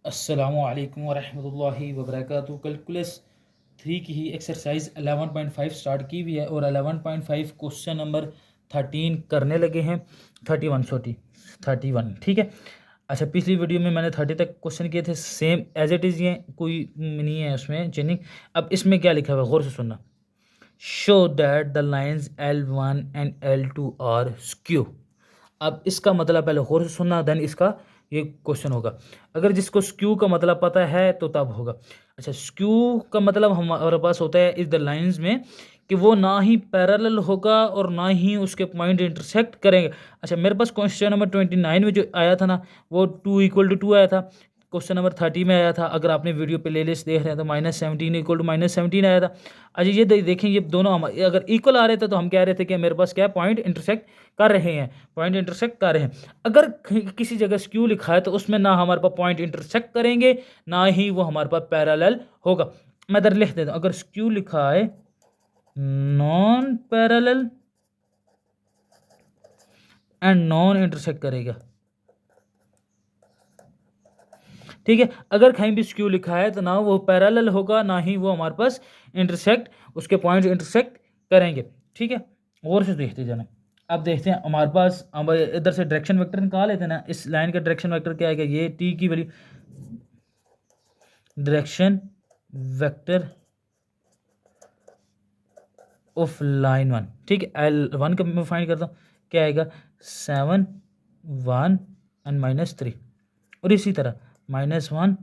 अस्सलामुअलैकुम वरहमतुल्लाहि वबरकातुहू। कैलकुलस 3 की ही एक्सरसाइज 11.5 स्टार्ट की हुई है और 11.5 क्वेश्चन नंबर 13 करने लगे हैं। 31, ठीक है। अच्छा, पिछली वीडियो में मैंने 30 तक क्वेश्चन किए थे, सेम एज इट इज़, ये कोई नहीं है उसमें चेंजिंग। अब इसमें क्या लिखा हुआ है, गौर से सुनना। Show that the lines L1 and L2 are skew. अब इसका मतलब पहले गौर से सुनना, देन इसका ये क्वेश्चन होगा। अगर जिसको स्क्यू का मतलब पता है तो तब होगा। अच्छा, स्क्यू का मतलब हमारे पास होता है इस द लाइंस में कि वो ना ही पैरेलल होगा और ना ही उसके पॉइंट इंटरसेक्ट करेंगे। अच्छा, मेरे पास क्वेश्चन नंबर 29 में जो आया था ना, वो 2 = 2 आया था। क्वेश्चन नंबर 30 में आया था, अगर आपने वीडियो प्ले लिस्ट देख रहे हैं तो -17 = -17 आया था। अच्छा, ये देखें, ये दोनों हम अगर इक्वल आ रहे थे तो हम कह रहे थे कि मेरे पास क्या पॉइंट इंटरसेक्ट कर रहे हैं, पॉइंट इंटरसेक्ट कर रहे हैं। अगर किसी जगह स्क्यू लिखा है तो उसमें ना हमारे पास पॉइंट इंटरसेक्ट करेंगे, ना ही वो हमारे पास पैरेलल होगा। मैं इधर लिख देता हूँ, अगर स्क्यू लिखा है non parallel and non intersect करेगा, ठीक है। अगर कहीं भी स्क्यू लिखा है तो ना वो पैरेलल होगा, ना ही वो हमारे पास इंटरसेक्ट, उसके पॉइंट इंटरसेक्ट करेंगे, ठीक है। और से देखते जाना। अब देखते हैं हमारे पास, अब इधर से डायरेक्शन वेक्टर निकाल लेते हैं ना। इस लाइन का डायरेक्शन वेक्टर क्या आएगा, ये टी की value, direction vector of line 1, ठीक है। L1 का मैं फाइंड करता हूँ, क्या आएगा 7 1 एंड -3, और इसी तरह -1,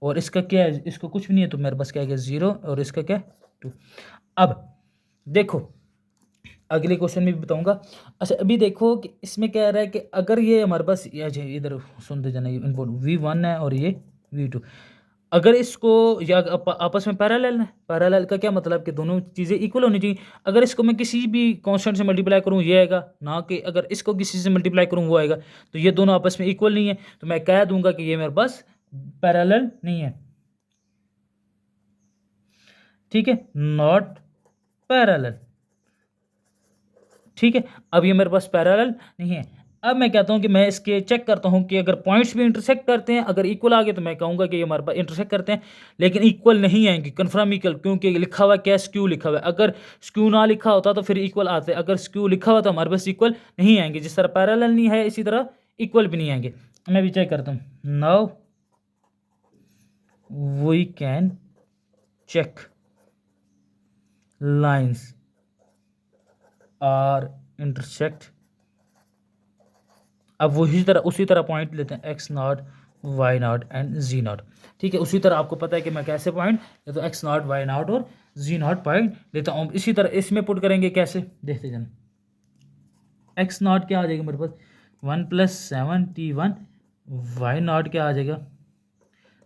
और इसका क्या है, इसको कुछ भी नहीं है तो मेरे पास क्या आएगा 0, और इसका क्या 2। अब देखो, अगले क्वेश्चन में भी बताऊंगा। अच्छा, अभी देखो कि इसमें क्या रहा है कि अगर ये हमारे पास इधर सुनते जाना, ये V1 है और ये V2, अगर इसको या आपस में पैरेलल है। पैरेलल का क्या मतलब कि दोनों चीज़ें इक्वल होनी चाहिए। अगर इसको मैं किसी भी कांस्टेंट से मल्टीप्लाई करूँ ये आएगा, ना कि अगर इसको किसी से मल्टीप्लाई करूँ वो आएगा। तो ये दोनों आपस में इक्वल नहीं है, तो मैं कह दूंगा कि ये मेरे पास पैरेलल नहीं है, ठीक है, नॉट पैरेलल, ठीक है। अब ये मेरे पास पैरेलल नहीं है। अब मैं कहता हूं कि मैं इसके चेक करता हूं कि अगर पॉइंट्स भी इंटरसेक्ट करते हैं, अगर इक्वल आ गए तो मैं कहूंगा कि ये हमारे पास इंटरसेक्ट करते हैं, लेकिन इक्वल नहीं आएंगे, कन्फर्म इक्वल, क्योंकि लिखा हुआ क्या, स्क्यू लिखा हुआ है। अगर स्क्यू ना लिखा होता तो फिर इक्वल आते, अगर स्क्यू लिखा हुआ तो हमारे पास इक्वल नहीं आएंगे। जिस तरह पैरेलल नहीं है इसी तरह इक्वल भी नहीं आएंगे। मैं भी चेक करता हूँ। Now we can check lines are intersect. अब उसी तरह पॉइंट लेते हैं x0, y0 एंड z0, ठीक है। उसी तरह आपको पता है कि मैं कैसे पॉइंट लेता हूँ, x0, y0 और z0 पॉइंट लेता हूँ। इसी तरह इसमें पुट करेंगे, कैसे देखते जाना। x0 क्या आ जाएगा मेरे पास 1+7t1, y0 क्या आ जाएगा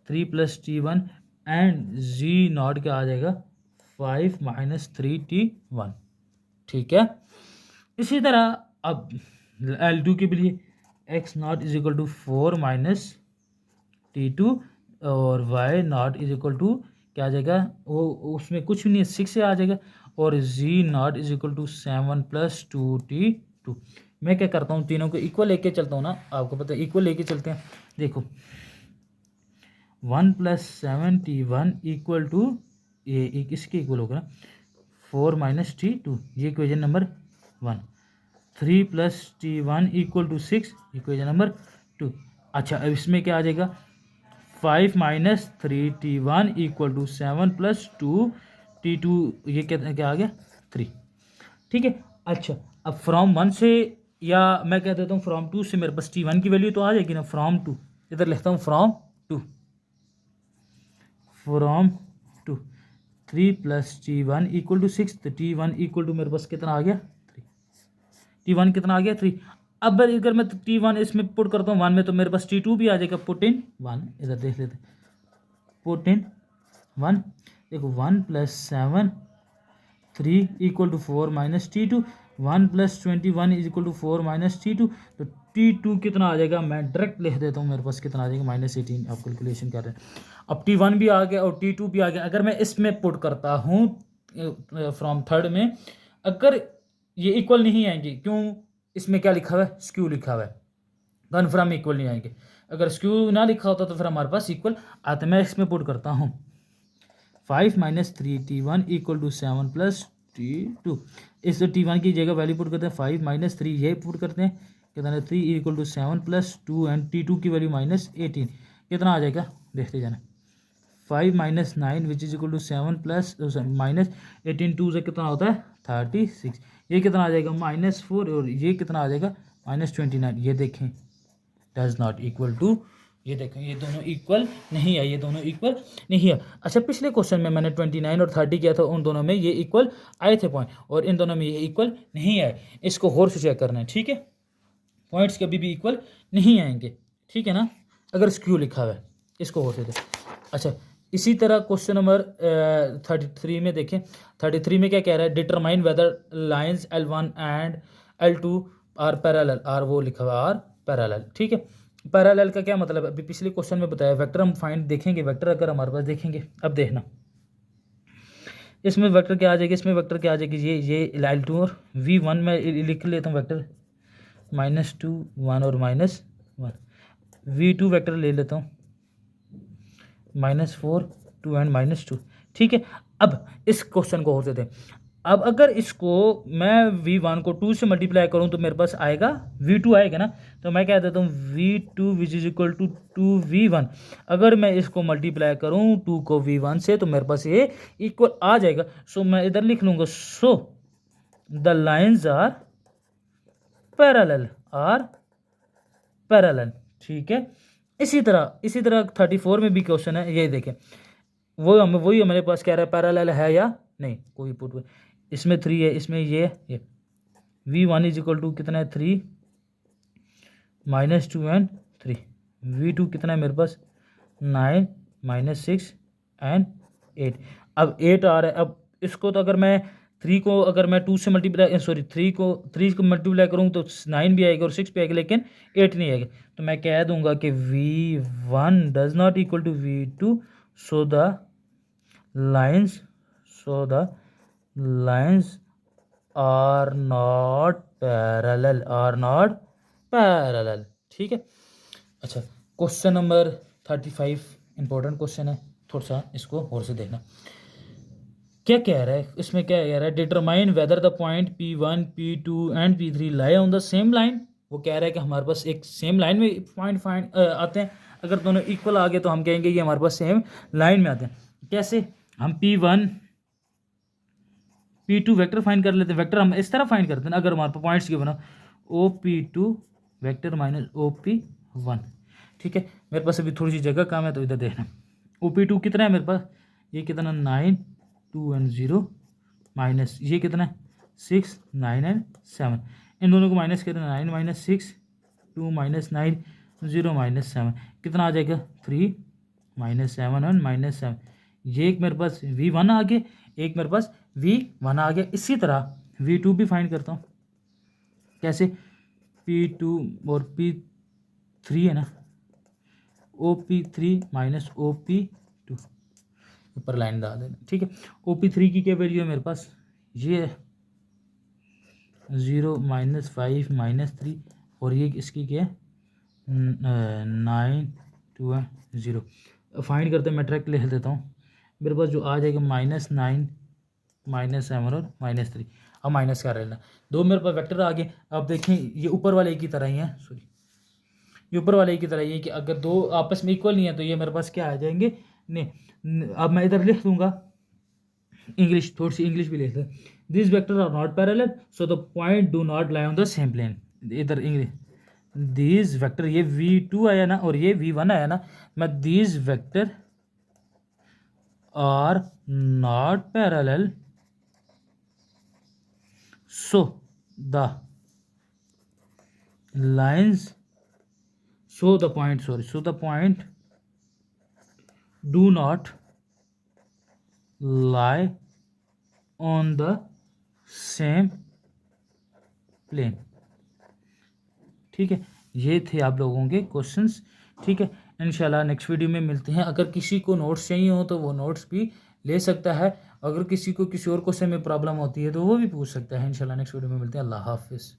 3+t1 एंड z0 क्या आ जाएगा 5 - 3t1, ठीक है। इसी तरह अब L2 के लिए x0 = 4 - t2 और y0 = क्या आ जाएगा, वो उसमें कुछ भी नहीं है, 6 से आ जाएगा, और z0 = 7 + 2t2। मैं क्या करता हूँ, तीनों को इक्वल लेके चलता हूँ ना, आपको पता है इक्वल लेके चलते हैं। देखो 1+7t1 = ये एक इसके इक्वल होगा ना, 4 - t2, ये equation number 1। 3+t1 = 6, equation number 2। अच्छा, अब इसमें क्या आ जाएगा 5 - 3t1 = 7 + 2t2, ये क्या आ गया 3, ठीक है। अच्छा, अब फ्रॉम 1 से, या मैं कह देता हूँ फ्रॉम 2 से मेरे पास t1 की वैल्यू तो आ जाएगी ना, फ्रॉम 2, इधर लिखता हूँ फ्रॉम 2, फ्रॉम 2 3+t1 = 6, तो t1 = मेरे पास कितना आ गया 3, t1 कितना आ गया 3। अब अगर मैं t1 इसमें पुट करता हूँ 1 में, तो मेरे पास t2 भी आ जाएगा, पुट इन 1, इधर देख लेते हैं, पुट इन 1। देखो 1+7 3 = 4 - t2, 1+21 = 4 - t2, तो t2 कितना आ जाएगा, मैं डायरेक्ट लिख देता हूँ, मेरे पास कितना आ जाएगा -18। आप कैलकुलेशन कर रहे हैं। अब t1 भी आ गया और t2 भी आ गया। अगर मैं इसमें पुट करता हूँ फ्रॉम थर्ड में, अगर ये इक्वल नहीं आएंगे, क्यों, इसमें क्या लिखा हुआ है, स्क्यू लिखा हुआ है, कन्फर्म इक्वल नहीं आएंगे। अगर स्क्यू ना लिखा होता तो फिर हमारे पास इक्वल आता। मैं इसमें पुट करता हूँ 5 - 3t1 = 7 + t2। इस t1 की जगह वैल्यू पुट करते हैं 5 - 3, ये पुट करते हैं कितना है 3 = 7 + 2 एंड t2 की वैल्यू -18 कितना आ जाएगा देखते जाना। 5 - 9 which is equal to 7 plus -18 2 से कितना होता है 36। ये कितना आ जाएगा -4 और ये कितना आ जाएगा -29। ये देखें डज नॉट इक्वल टू, ये देखें ये दोनों इक्वल नहीं है, ये दोनों इक्वल नहीं है। अच्छा पिछले क्वेश्चन में मैंने 29 और 30 किया था, उन दोनों में ये इक्वल आए थे पॉइंट और इन दोनों में ये इक्वल नहीं आए। इसको गौर से चेक करना है, ठीक है। पॉइंट्स कभी भी इक्वल नहीं आएंगे, ठीक है ना, अगर स्क्यू लिखा हुआ है, इसको गौर से देखें। अच्छा इसी तरह क्वेश्चन नंबर 33 में देखें। 33 में क्या कह रहा है, determine whether lines L1 and L2 are parallel, or वो लिखा हुआ आर पैरेलल, ठीक है। पैरेलल का क्या मतलब है, अभी पिछले क्वेश्चन में बताया। वेक्टर हम फाइंड देखेंगे, वेक्टर अगर हमारे पास देखेंगे, अब देखना इसमें वेक्टर क्या आ जाएगी, इसमें वेक्टर क्या आ जाएगी, ये L2 और V1 में लिख लेता हूँ वेक्टर -2 1 और -1। V2 वेक्टर ले लेता हूँ -4 2 एंड -2, ठीक है। अब इस क्वेश्चन को होते थे, अब अगर इसको मैं V1 को 2 से मल्टीप्लाई करूं तो मेरे पास आएगा V2 आएगा ना, तो मैं कह देता हूँ V2 which is equal to 2V1। अगर मैं इसको मल्टीप्लाई करूं 2 को V1 से तो मेरे पास ये इक्वल आ जाएगा। सो मैं इधर लिख लूँगा so the lines are parallel, ठीक है। इसी तरह 34 में भी क्वेश्चन है, ये देखें वही हमारे पास कह रहा है पैरेलल है या नहीं, कोई पुट। इसमें 3 है, इसमें ये V1 इज इक्वल टू कितना है 3 -2 एंड 3। V2 कितना है मेरे पास 9 -6 एंड 8। अब 8 आ रहा है। अब इसको तो अगर मैं 3 को अगर मैं 2 से मल्टीप्लाई 3 को मल्टीप्लाई करूँ तो 9 भी आएगा और 6 भी आएगा, लेकिन 8 नहीं आएगा। तो मैं कह दूंगा कि V1 does not equal to V2, so the lines are not parallel, ठीक है। अच्छा क्वेश्चन नंबर 35 इंपॉर्टेंट क्वेश्चन है, थोड़ा सा इसको और से देखना। क्या कह रहा है इसमें, क्या कह रहा है, determine whether the point P1 P2 and P3 lie on the same line. वो कह रहा है कि हमारे पास एक सेम लाइन में पॉइंट आते हैं। अगर दोनों इक्वल आ गए तो हम कहेंगे ये हमारे पास सेम लाइन में आते हैं। कैसे, हम P1 P2 वेक्टर फाइंड कर लेते हैं। वेक्टर हम इस तरह फाइंड करते हैं ना, अगर हमारे पास पॉइंट्स के बना OP2 वेक्टर माइनस OP1, ठीक है। मेरे पास अभी थोड़ी सी जगह कम है तो इधर देखना। OP2 कितना है मेरे पास, ये कितना 9 2 एंड 0 माइनस ये कितना है 6 9 एंड 7। इन दोनों को माइनस करें 9 - 6 2 - 9 0 - 7 कितना आ जाएगा 3 -7 और -7। ये एक मेरे पास V1 आ गया, एक मेरे पास V1 आ गया। इसी तरह V2 भी फाइंड करता हूँ। कैसे, P2 और P3 है ना, OP3 माइनस OP2 ऊपर लाइन डाल देना, ठीक है। OP3 की क्या वैल्यू है मेरे पास, ये है 0 -5 -3 और ये इसकी क्या है 9 2 0। फाइंड करते मैं ट्रैक लिख देता हूँ। मेरे पास जो आ जाएगा -9 -7 और -3। अब माइनस कर लेना, दो मेरे पास वेक्टर आ गए। अब देखें ये ऊपर वाले की तरह ही है, सॉरी ये ऊपर वाले की तरह ही है कि अगर दो आपस में इक्वल नहीं है तो ये मेरे पास क्या आ जाएंगे नहीं। अब मैं इधर लिख दूंगा इंग्लिश, थोड़ी सी इंग्लिश भी लिख दे। This vector are not parallel so the point do not lie on the same plane. इधर इंग्लिश दिस वेक्टर, ये V2 आया ना और ये V1 आया ना, मैं this vector are not parallel so the lines show the point do not lie on the same plane, ठीक है। ये थे आप लोगों के क्वेश्चंस, ठीक है। इंशाल्लाह नेक्स्ट वीडियो में मिलते हैं। अगर किसी को नोट्स चाहिए हो तो वो नोट्स भी ले सकता है। अगर किसी को किसी और क्वेश्चन में प्रॉब्लम होती है तो वो भी पूछ सकता है। इंशाल्लाह नेक्स्ट वीडियो में मिलते हैं। अल्लाह हाफिज़।